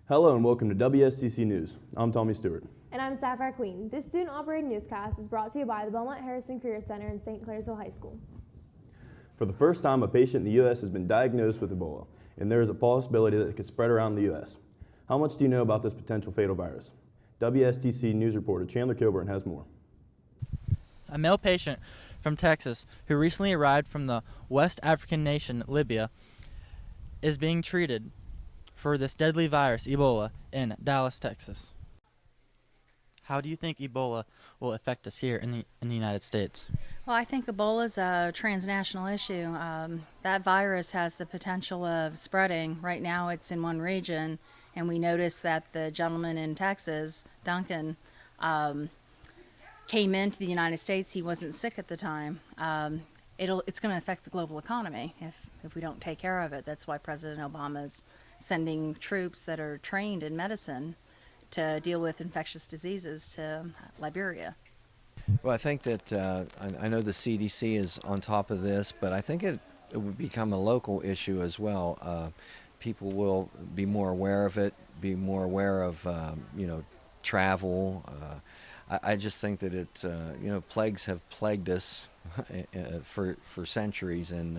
Hello and welcome to WSTC News. I'm Tommy Stewart. And I'm Sapphire Queen. This student-operated newscast is brought to you by the Belmont-Harrison Career Center in St. Clairsville High School. For the first time, a patient in the U.S. has been diagnosed with Ebola, and there is a possibility that it could spread around the U.S. How much do you know about this potential fatal virus? WSTC News reporter Chandler Kilburn has more. A male patient from Texas who recently arrived from the West African nation, Libya, is being treated for this deadly virus, Ebola, in Dallas, Texas. How do you think Ebola will affect us here in the United States? Well, I think Ebola is a transnational issue. That virus has the potential of spreading. Right now it's in one region, and we noticed that the gentleman in Texas, Duncan, came into the United States. He wasn't sick at the time. It's going to affect the global economy if we don't take care of it. That's why President Obama's sending troops that are trained in medicine to deal with infectious diseases to Liberia. Well, I think that I know the CDC is on top of this, but I think it would become a local issue as well. People will be more aware of it, be more aware of travel. I just think that it plagues have plagued us for centuries, and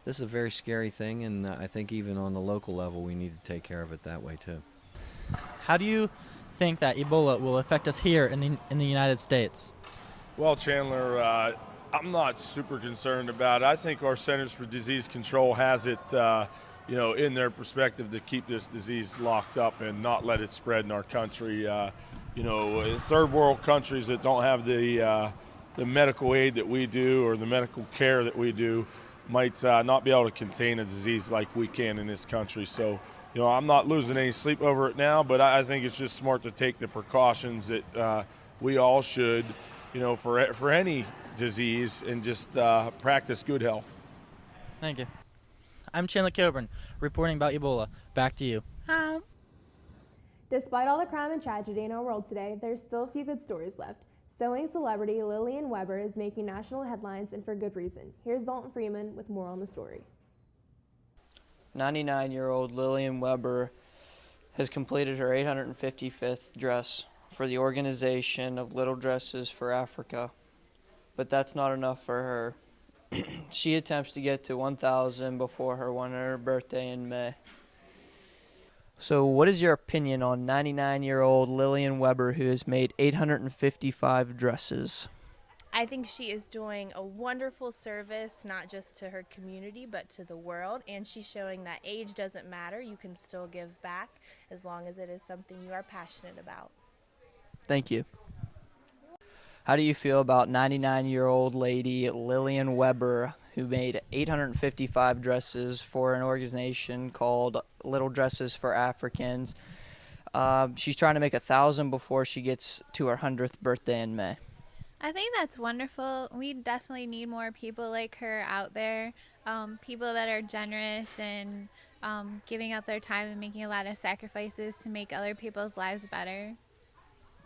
this is a very scary thing. And I think even on the local level, we need to take care of it that way too. How do you think that Ebola will affect us here in the United States? Well, Chandler, I'm not super concerned about it. I think our Centers for Disease Control has it, in their perspective to keep this disease locked up and not let it spread in our country. Third world countries that don't have the medical aid that we do or the medical care that we do might not be able to contain a disease like we can in this country. So, I'm not losing any sleep over it now, but I think it's just smart to take the precautions that we all should, for any disease, and just practice good health. Thank you. I'm Chandler Kilburn, reporting about Ebola. Back to you. Despite all the crime and tragedy in our world today, there's still a few good stories left. Sewing celebrity Lillian Weber is making national headlines, and for good reason. Here's Dalton Freeman with more on the story. 99-year-old Lillian Weber has completed her 855th dress for the organization of Little Dresses for Africa. But that's not enough for her. She attempts to get to 1,000 before her 100th birthday in May. So what is your opinion on 99-year-old Lillian Weber, who has made 855 dresses? I think she is doing a wonderful service, not just to her community, but to the world. And she's showing that age doesn't matter. You can still give back as long as it is something you are passionate about. Thank you. How do you feel about 99-year-old lady Lillian Weber, who made 855 dresses for an organization called Little Dresses for Africans? She's trying to make 1,000 before she gets to her 100th birthday in May. I think that's wonderful. We definitely need more people like her out there, people that are generous and giving up their time and making a lot of sacrifices to make other people's lives better.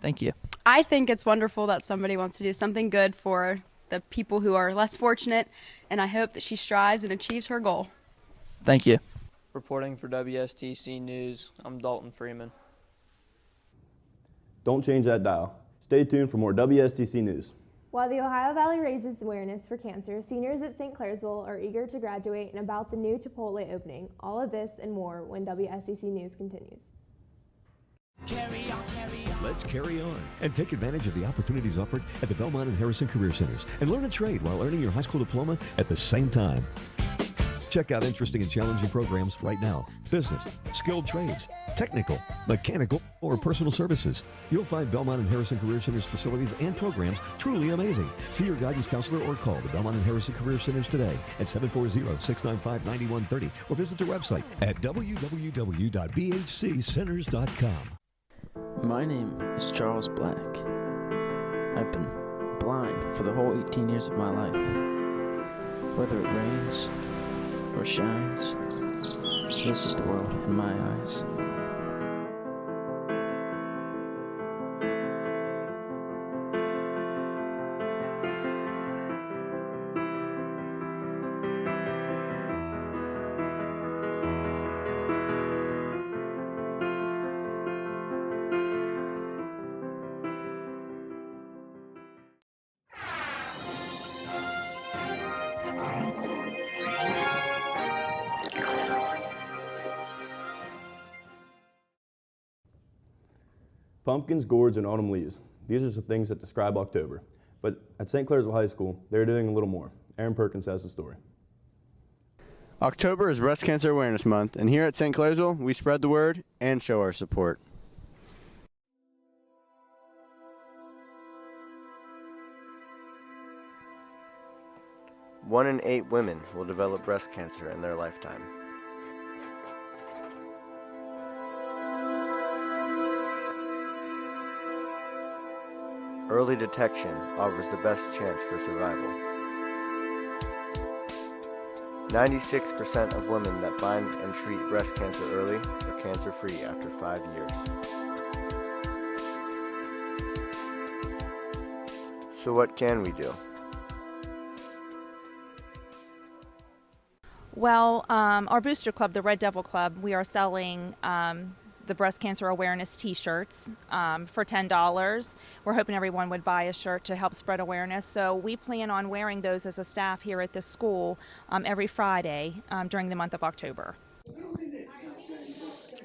Thank you. I think it's wonderful that somebody wants to do something good for the people who are less fortunate, and I hope that she strives and achieves her goal. Thank you. Reporting for WSTC News, I'm Dalton Freeman. Don't change that dial. Stay tuned for more WSTC News. While the Ohio Valley raises awareness for cancer, seniors at St. Clairsville are eager to graduate and about the new Chipotle opening. All of this and more when WSTC News continues. Carry on. Let's carry on and take advantage of the opportunities offered at the Belmont-Harrison Career Centers and learn a trade while earning your high school diploma at the same time. Check out interesting and challenging programs right now. Business, skilled trades, technical, mechanical, or personal services. You'll find Belmont-Harrison Career Centers facilities and programs truly amazing. See your guidance counselor or call the Belmont-Harrison Career Centers today at 740-695-9130 or visit their website at www.bhccenters.com. My name is Charles Black. I've been blind for the whole 18 years of my life. Whether it rains or shines, this is the world in my eyes. Pumpkins, gourds, and autumn leaves. These are some things that describe October. But at St. Clairsville High School, they're doing a little more. Aaron Perkins has the story. October is Breast Cancer Awareness Month, and here at St. Clairsville, we spread the word and show our support. One in 8 women will develop breast cancer in their lifetime. Early detection offers the best chance for survival. 96% of women that find and treat breast cancer early are cancer-free after 5 years. So what can we do? Well, our booster club, the Red Devil Club, we are selling the breast cancer awareness t-shirts for $10. We're hoping everyone would buy a shirt to help spread awareness. So we plan on wearing those as a staff here at the school every Friday during the month of October.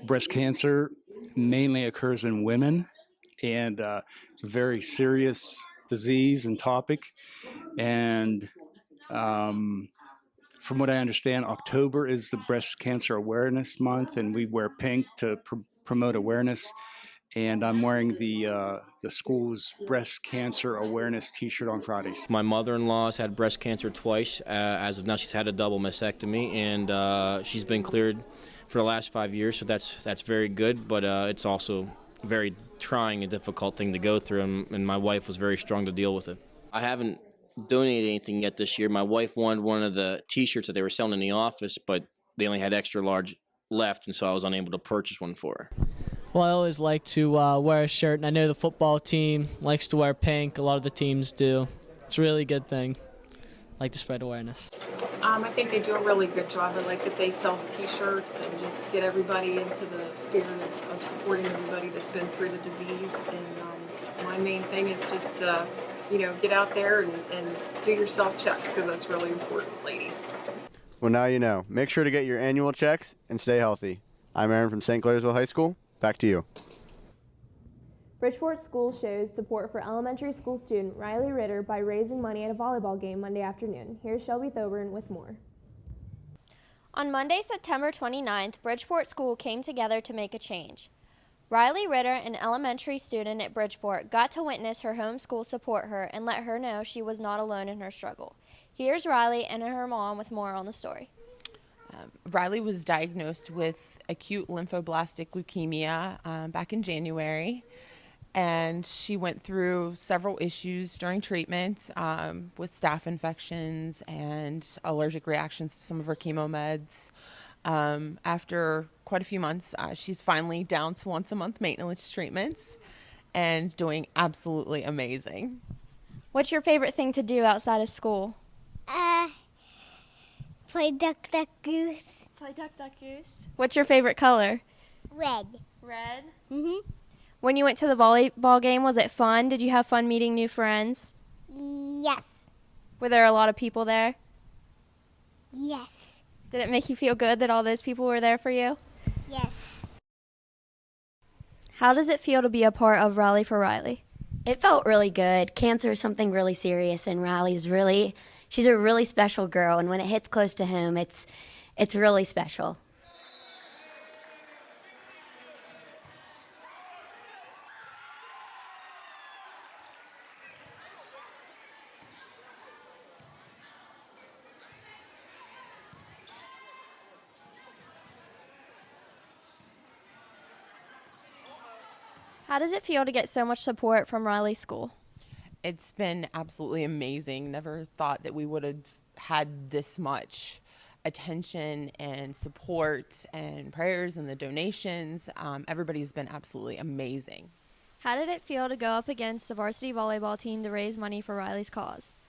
Breast cancer mainly occurs in women, and it's a very serious disease and topic. And from what I understand, October is the Breast Cancer Awareness Month, and we wear pink to promote awareness. And I'm wearing the school's breast cancer awareness T-shirt on Fridays. My mother-in-law's had breast cancer twice. As of now, she's had a double mastectomy, and she's been cleared for the last 5 years. So that's very good, but it's also a very trying and difficult thing to go through. And my wife was very strong to deal with it. I haven't donated anything yet this year. My wife wanted one of the T-shirts that they were selling in the office, but they only had extra large left, and so I was unable to purchase one for her. Well, I always like to wear a shirt, and I know the football team likes to wear pink. A lot of the teams do. It's a really good thing. I like to spread awareness. I think they do a really good job. I like that they sell T-shirts and just get everybody into the spirit of supporting everybody that's been through the disease. And my main thing is just, get out there and do your self-checks, because that's really important, ladies. Well, now you know. Make sure to get your annual checks and stay healthy. I'm Aaron from St. Clairsville High School. Back to you. Bridgeport School shows support for elementary school student Riley Ritter by raising money at a volleyball game Monday afternoon. Here's Shelby Thoburn with more. On Monday, September 29th, Bridgeport School came together to make a change. Riley Ritter, an elementary student at Bridgeport, got to witness her home school support her and let her know she was not alone in her struggle. Here's Riley and her mom with more on the story. Riley was diagnosed with acute lymphoblastic leukemia back in January, and she went through several issues during treatment with staph infections and allergic reactions to some of her chemo meds. After quite a few months, she's finally down to once-a-month maintenance treatments and doing absolutely amazing. What's your favorite thing to do outside of school? Play Duck, Duck, Goose. Play Duck, Duck, Goose. What's your favorite color? Red. Red? Mm-hmm. When you went to the volleyball game, was it fun? Did you have fun meeting new friends? Yes. Were there a lot of people there? Yes. Did it make you feel good that all those people were there for you? Yes. How does it feel to be a part of Rally for Riley? It felt really good. Cancer is something really serious, and she's a really special girl, and when it hits close to home, it's really special. How does it feel to get so much support from Riley School? It's been absolutely amazing. Never thought that we would have had this much attention and support and prayers and the donations. Everybody's been absolutely amazing. How did it feel to go up against the varsity volleyball team to raise money for Riley's cause?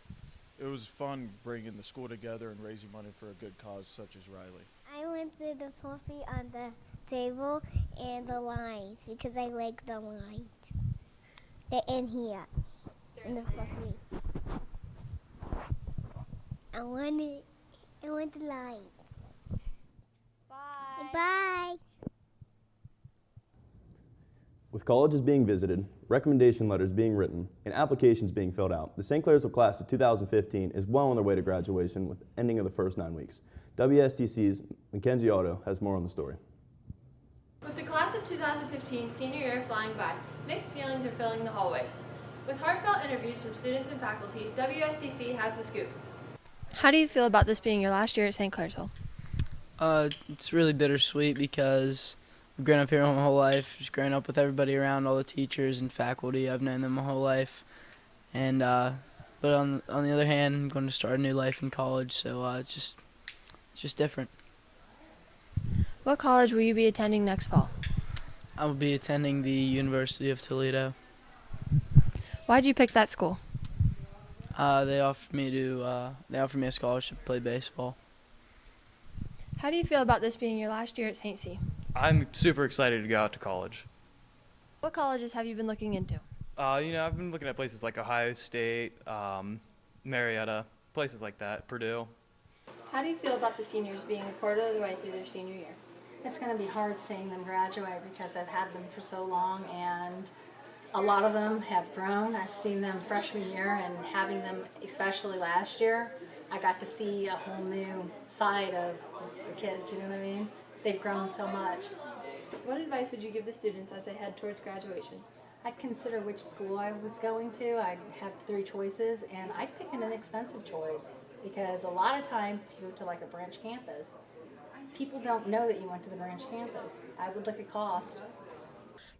It was fun bringing the school together and raising money for a good cause such as Riley. I went to the fluffy on the table and the lines because I like the lines. They're in here. In the fluffy. I want the lines. Bye. Bye. With colleges being visited, recommendation letters being written, and applications being filled out, the St. Clairsville class of 2015 is well on their way to graduation with the ending of the first 9 weeks. WSTC's Mackenzie Otto has more on the story. With the class of 2015 senior year flying by, mixed feelings are filling the hallways. With heartfelt interviews from students and faculty, WSTC has the scoop. How do you feel about this being your last year at St. Clairsville? It's really bittersweet because I've grown up here my whole life, just growing up with everybody around, all the teachers and faculty. I've known them my whole life. And but on the other hand, I'm going to start a new life in college, so it's just different. What college will you be attending next fall? I will be attending the University of Toledo. Why did you pick that school? They offered me a scholarship to play baseball. How do you feel about this being your last year at St. C? I'm super excited to go out to college. What colleges have you been looking into? I've been looking at places like Ohio State, Marietta, places like that, Purdue. How do you feel about the seniors being a quarter of the way through their senior year? It's going to be hard seeing them graduate because I've had them for so long, and a lot of them have grown. I've seen them freshman year, and having them, especially last year, I got to see a whole new side of the kids, you know what I mean? They've grown so much. What advice would you give the students as they head towards graduation? I'd consider which school I was going to. I'd have 3 choices, and I'd pick an inexpensive choice because a lot of times if you go to like a branch campus, people don't know that you went to the branch campus. I would look at cost.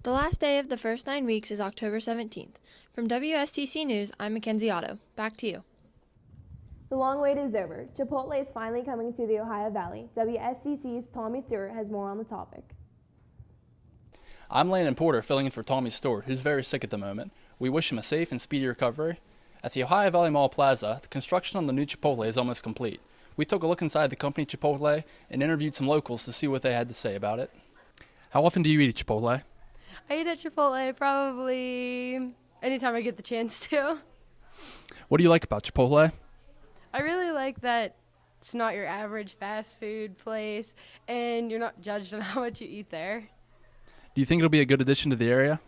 The last day of the first 9 weeks is October 17th. From WSTC News, I'm Mackenzie Otto. Back to you. The long wait is over. Chipotle is finally coming to the Ohio Valley. WSTC's Tommy Stewart has more on the topic. I'm Landon Porter, filling in for Tommy Stewart, who's very sick at the moment. We wish him a safe and speedy recovery. At the Ohio Valley Mall Plaza, the construction on the new Chipotle is almost complete. We took a look inside the company Chipotle and interviewed some locals to see what they had to say about it. How often do you eat at Chipotle? I eat at Chipotle probably anytime I get the chance to. What do you like about Chipotle? I really like that it's not your average fast food place and you're not judged on how much you eat there. Do you think it'll be a good addition to the area?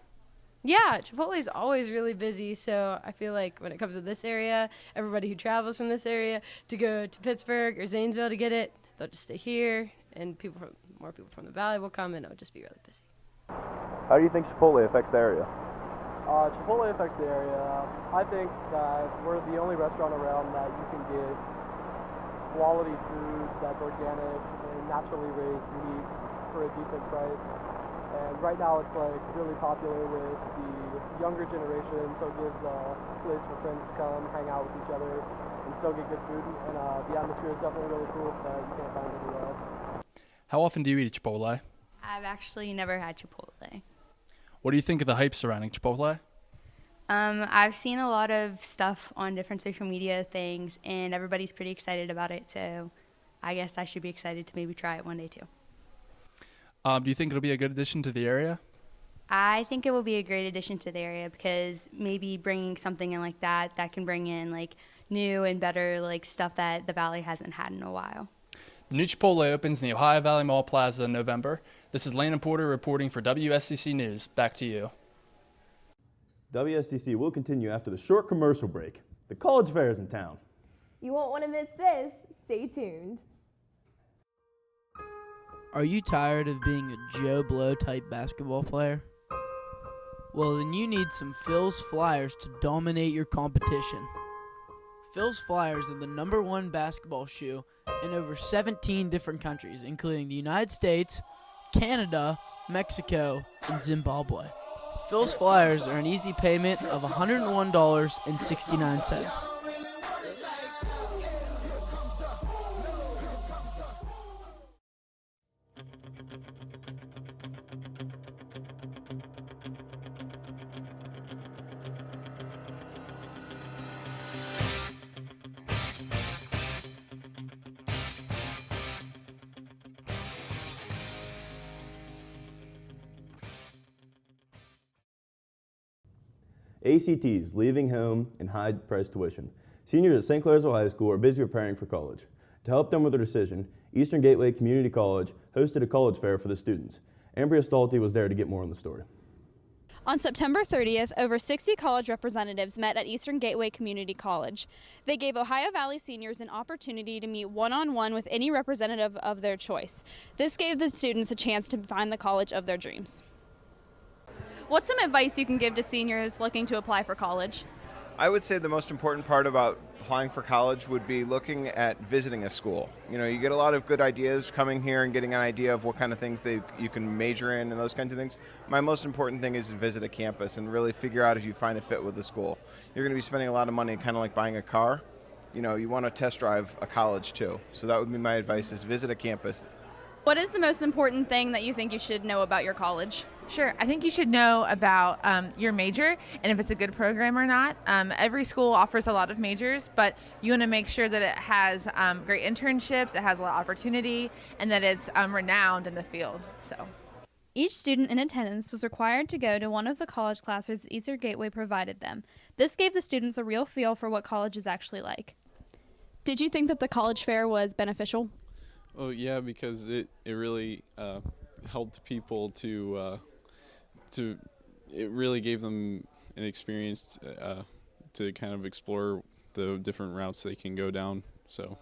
Yeah, Chipotle is always really busy, so I feel like when it comes to this area, everybody who travels from this area to go to Pittsburgh or Zanesville to get it, they'll just stay here, and more people from the valley will come, and it'll just be really busy. How do you think Chipotle affects the area? Chipotle affects the area. I think that we're the only restaurant around that you can get quality food that's organic and naturally raised meats for a decent price. And right now it's like really popular with the younger generation, so it gives a place for friends to come, hang out with each other, and still get good food. And the atmosphere is definitely really cool that you can't find anywhere else. How often do you eat at Chipotle? I've actually never had Chipotle. What do you think of the hype surrounding Chipotle? I've seen a lot of stuff on different social media things, and everybody's pretty excited about it, so I guess I should be excited to maybe try it one day too. Do you think it'll be a good addition to the area? I think it will be a great addition to the area because maybe bringing something in like that can bring in like new and better like stuff that the Valley hasn't had in a while. The new Chipotle opens in the Ohio Valley Mall Plaza in November. This is Landon Porter reporting for WSTC News. Back to you. WSTC will continue after the short commercial break. The college fair is in town. You won't want to miss this. Stay tuned. Are you tired of being a Joe Blow type basketball player? Well, then you need some Phil's Flyers to dominate your competition. Phil's Flyers are the #1 basketball shoe in over 17 different countries, including the United States, Canada, Mexico, and Zimbabwe. Phil's Flyers are an easy payment of $101.69. ACTs, leaving home, and high-priced tuition. Seniors at St. Clairsville High School are busy preparing for college. To help them with their decision, Eastern Gateway Community College hosted a college fair for the students. Ambria Stalte was there to get more on the story. On September 30th, over 60 college representatives met at Eastern Gateway Community College. They gave Ohio Valley seniors an opportunity to meet one-on-one with any representative of their choice. This gave the students a chance to find the college of their dreams. What's some advice you can give to seniors looking to apply for college? I would say the most important part about applying for college would be looking at visiting a school. You know, you get a lot of good ideas coming here and getting an idea of what kind of things you can major in and those kinds of things. My most important thing is to visit a campus and really figure out if you find a fit with the school. You're going to be spending a lot of money, kind of like buying a car. You know, you want to test drive a college too. So that would be my advice, is visit a campus. What is the most important thing that you think you should know about your college? Sure. I think you should know about your major and if it's a good program or not. Every school offers a lot of majors, but you want to make sure that it has great internships, it has a lot of opportunity, and that it's renowned in the field. So, each student in attendance was required to go to one of the college classes Eastern Gateway provided them. This gave the students a real feel for what college is actually like. Did you think that the college fair was beneficial? Oh yeah, because it really helped people to it really gave them an experience to kind of explore the different routes they can go down. So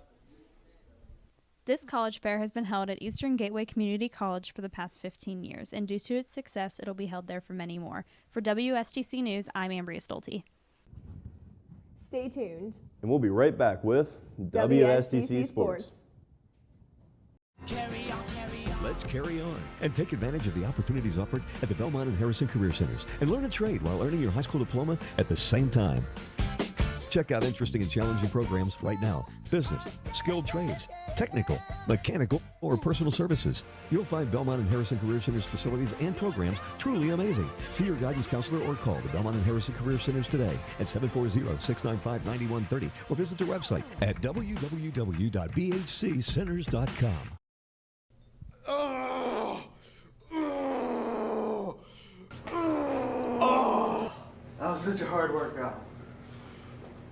this college fair has been held at Eastern Gateway Community College for the past 15 years, and due to its success, it'll be held there for many more. For WSTC News, I'm Ambria Stolte. Stay tuned. And we'll be right back with WSTC Sports. Let's carry on and take advantage of the opportunities offered at the Belmont-Harrison Career Centers and learn a trade while earning your high school diploma at the same time. Check out interesting and challenging programs right now. Business, skilled trades, technical, mechanical, or personal services. You'll find Belmont-Harrison Career Centers facilities and programs truly amazing. See your guidance counselor or call the Belmont-Harrison Career Centers today at 740-695-9130 or visit their website at www.bhccenters.com. That was such a hard workout.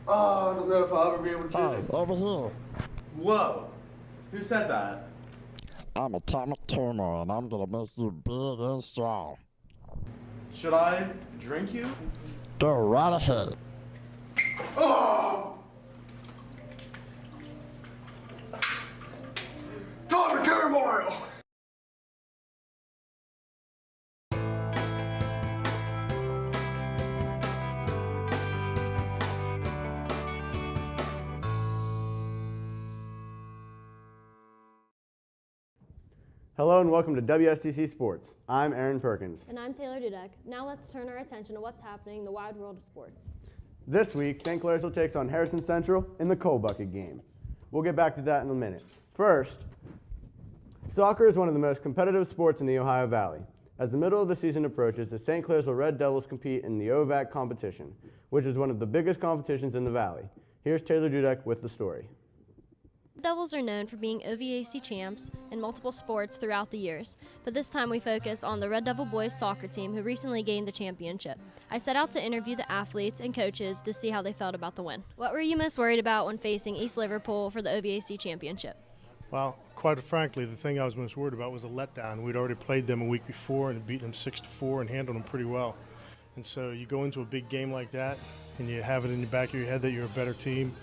Oh, I don't know if I'll ever be able to do it. Over here. Whoa. Who said that? I'm Atomic Turner, and I'm gonna make you big and strong. Should I drink you? Go right ahead. Oh! Atomic turmoil! Hello and welcome to WSTC Sports. I'm Aaron Perkins. And I'm Taylor Dudek. Now let's turn our attention to what's happening in the wide world of sports. This week, St. Clairsville takes on Harrison Central in the Coal Bucket game. We'll get back to that in a minute. First, soccer is one of the most competitive sports in the Ohio Valley. As the middle of the season approaches, the St. Clairsville Red Devils compete in the OVAC competition, which is one of the biggest competitions in the Valley. Here's Taylor Dudek with the story. The Devils are known for being OVAC champs in multiple sports throughout the years, but this time we focus on the Red Devil boys soccer team who recently gained the championship. I set out to interview the athletes and coaches to see how they felt about the win. What were you most worried about when facing East Liverpool for the OVAC championship? Well, quite frankly, the thing I was most worried about was a letdown. We'd already played them a week before and beaten them 6-4 and handled them pretty well. And so you go into a big game like that and you have it in the back of your head that you're a better team.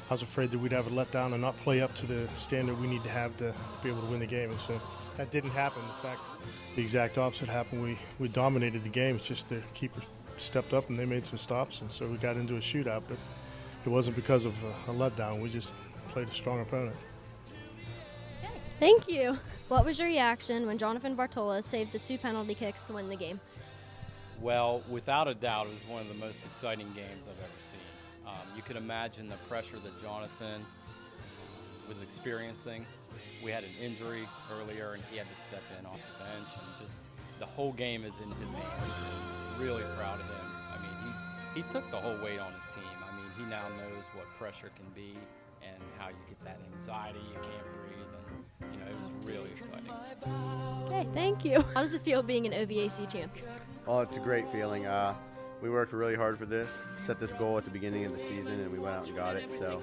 I was afraid that we'd have a letdown and not play up to the standard we need to have to be able to win the game. And so that didn't happen. In fact, the exact opposite happened. We dominated the game. It's just the keeper stepped up and they made some stops. And so we got into a shootout. But it wasn't because of a letdown. We just played a strong opponent. Thank you. What was your reaction when Jonathan Bartola saved the 2 penalty kicks to win the game? Well, without a doubt, it was one of the most exciting games I've ever seen. You could imagine the pressure that Jonathan was experiencing. We had an injury earlier, and he had to step in off the bench, and just the whole game is in his hands. I'm really proud of him. I mean, he took the whole weight on his team. I mean, he now knows what pressure can be and how you get that anxiety, you can't breathe, and it was really exciting. Okay, thank you. How does it feel being an OVAC champ? Oh, it's a great feeling. We worked really hard for this, set this goal at the beginning of the season, and we went out and got it. So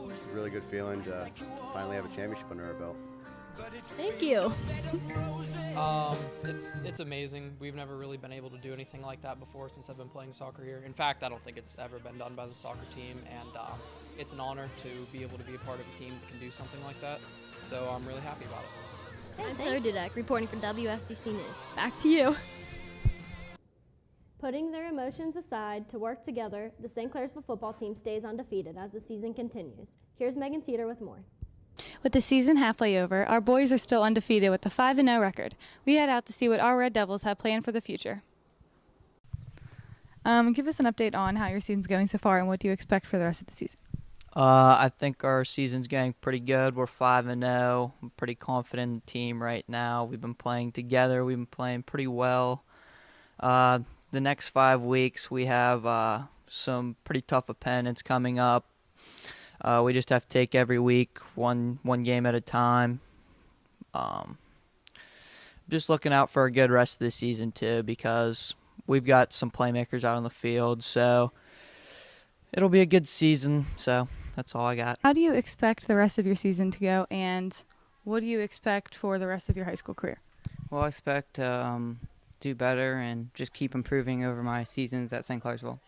it's a really good feeling to finally have a championship under our belt. Thank you. It's amazing. We've never really been able to do anything like that before since I've been playing soccer here. In fact, I don't think it's ever been done by the soccer team, and it's an honor to be able to be a part of a team that can do something like that. So I'm really happy about it. I'm Taylor Dudek, reporting for WSTC News. Back to you. Putting their emotions aside to work together, the St. Clairsville football team stays undefeated as the season continues. Here's Megan Teeter with more. With the season halfway over, our boys are still undefeated with a 5-0 record. We head out to see what our Red Devils have planned for the future. Give us an update on how your season's going so far and what do you expect for the rest of the season. I think our season's going pretty good. We're 5-0. I'm pretty confident in the team right now. We've been playing together. We've been playing pretty well. The next 5 weeks, we have some pretty tough opponents coming up. We just have to take every week one game at a time. Just looking out for a good rest of the season, too, because we've got some playmakers out on the field. So it'll be a good season. So that's all I got. How do you expect the rest of your season to go, and what do you expect for the rest of your high school career? Well, I expect to do better and just keep improving over my seasons at St. Clairsville.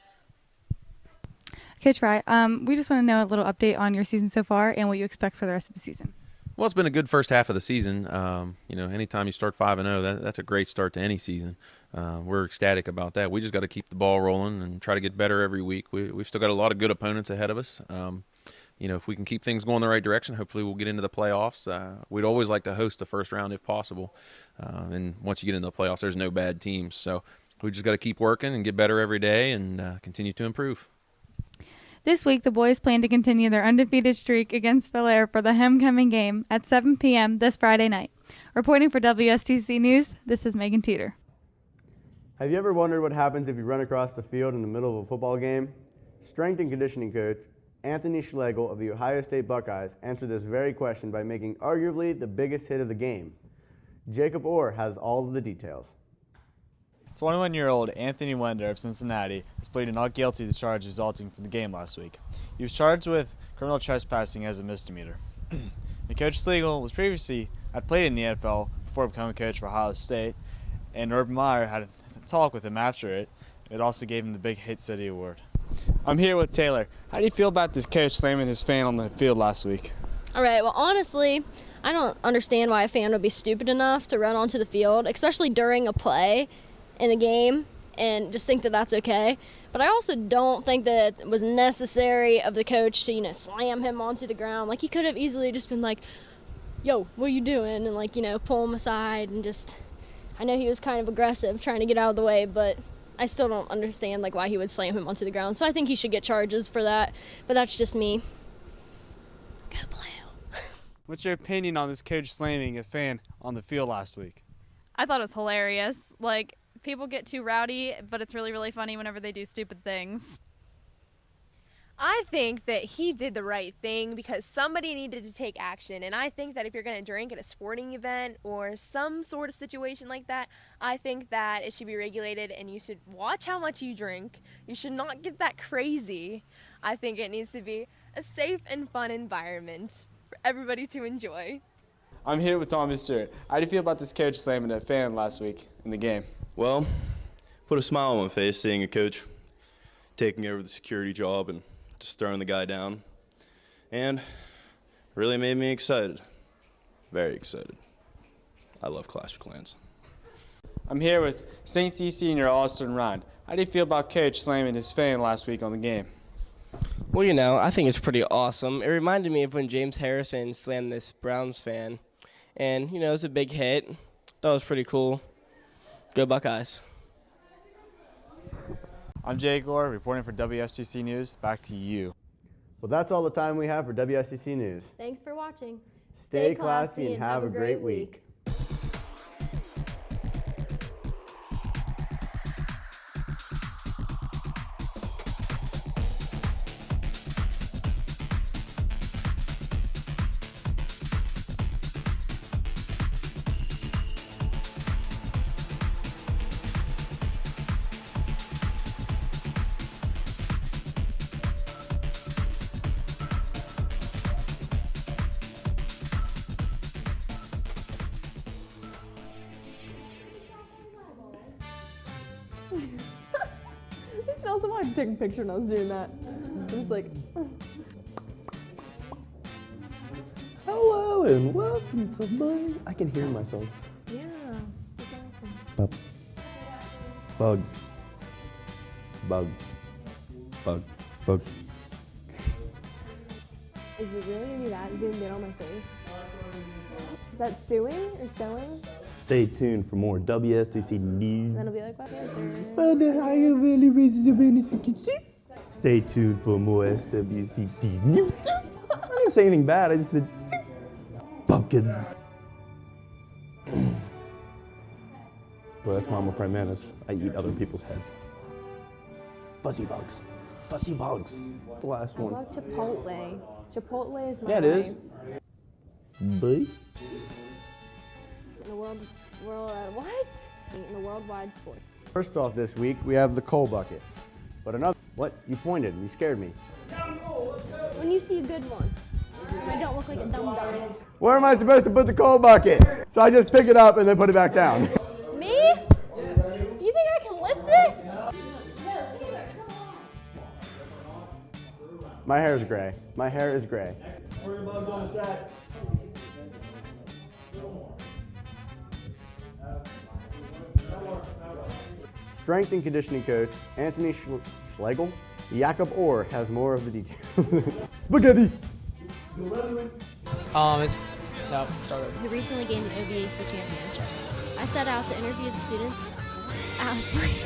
Coach Fry, we just want to know a little update on your season so far and what you expect for the rest of the season. Well, it's been a good first half of the season. Anytime you start 5-0, that's a great start to any season. We're ecstatic about that. We just got to keep the ball rolling and try to get better every week. We've still got a lot of good opponents ahead of us. If we can keep things going the right direction, hopefully we'll get into the playoffs. We'd always like to host the first round if possible. And once you get into the playoffs, there's no bad teams. So we just got to keep working and get better every day and continue to improve. This week, the boys plan to continue their undefeated streak against Bel-Air for the homecoming game at 7 p.m. this Friday night. Reporting for WSTC News, this is Megan Teeter. Have you ever wondered what happens if you run across the field in the middle of a football game? Strength and conditioning coach Anthony Schlegel of the Ohio State Buckeyes answered this very question by making arguably the biggest hit of the game. Jacob Orr has all of the details. 21-year-old Anthony Wender of Cincinnati has pleaded not guilty to the charge resulting from the game last week. He was charged with criminal trespassing as a misdemeanor. And Coach Schlegel was previously had played in the NFL before becoming a coach for Ohio State, and Urban Meyer had a talk with him after it. It also gave him the Big Hit City Award. I'm here with Taylor. How do you feel about this coach slamming his fan on the field last week? All right, well, honestly, I don't understand why a fan would be stupid enough to run onto the field, especially during a play in a game, and just think that that's okay. But I also don't think that it was necessary of the coach to, slam him onto the ground. Like, he could have easily just been like, yo, what are you doing? And, pull him aside and just, I know he was kind of aggressive trying to get out of the way, but I still don't understand, why he would slam him onto the ground. So I think he should get charges for that, but that's just me. Go Blue. What's your opinion on this coach slamming a fan on the field last week? I thought it was hilarious. People get too rowdy, but it's really, really funny whenever they do stupid things. I think that he did the right thing because somebody needed to take action. And I think that if you're going to drink at a sporting event or some sort of situation like that, I think that it should be regulated and you should watch how much you drink. You should not get that crazy. I think it needs to be a safe and fun environment for everybody to enjoy. I'm here with Tommy Stewart. How do you feel about this coach slamming a fan last week in the game? Well, put a smile on my face seeing a coach taking over the security job and just throwing the guy down. And really made me excited. Very excited. I love Clash of Clans. I'm here with St. C senior Austin Ryan. How do you feel about coach slamming his fan last week on the game? Well, I think it's pretty awesome. It reminded me of when James Harrison slammed this Browns fan. And, it was a big hit. That was pretty cool. Go Buckeyes. I'm Jake Orr, reporting for WSTC News. Back to you. Well, that's all the time we have for WSTC News. Thanks for watching. Stay classy and have a great week. It smells so much. Take a picture of us doing that. Just like. Hello and welcome to my. I can hear myself. Yeah, that's awesome. Bug. Bug. Bug. Bug. Bug. Is it really gonna be that zoomed in on my face? Is that suing or sewing? Stay tuned for more WSTC news. Then it'll be like, what answer? Stay tuned for more SWCT news. I didn't say anything bad. I just said pumpkins. Bro, that's why I'm a prime menace. I eat other people's heads. Fuzzy bugs. Fuzzy bugs. The last I one. love Chipotle. Chipotle is my Yeah, it is. life. In the world, what? In the worldwide sports. First off this week, we have the coal bucket. But another, what? You pointed, you scared me. When you see a good one, I don't look like a dumb dumb. Where am I supposed to put the coal bucket? So I just pick it up and then put it back down. Me? Do you think I can lift this? My hair is gray. My hair is gray. Strength and conditioning coach Anthony Schlegel, Jakob Orr has more of the details. Spaghetti! Who recently gained the OVAC championship. I set out to interview the students, athletes,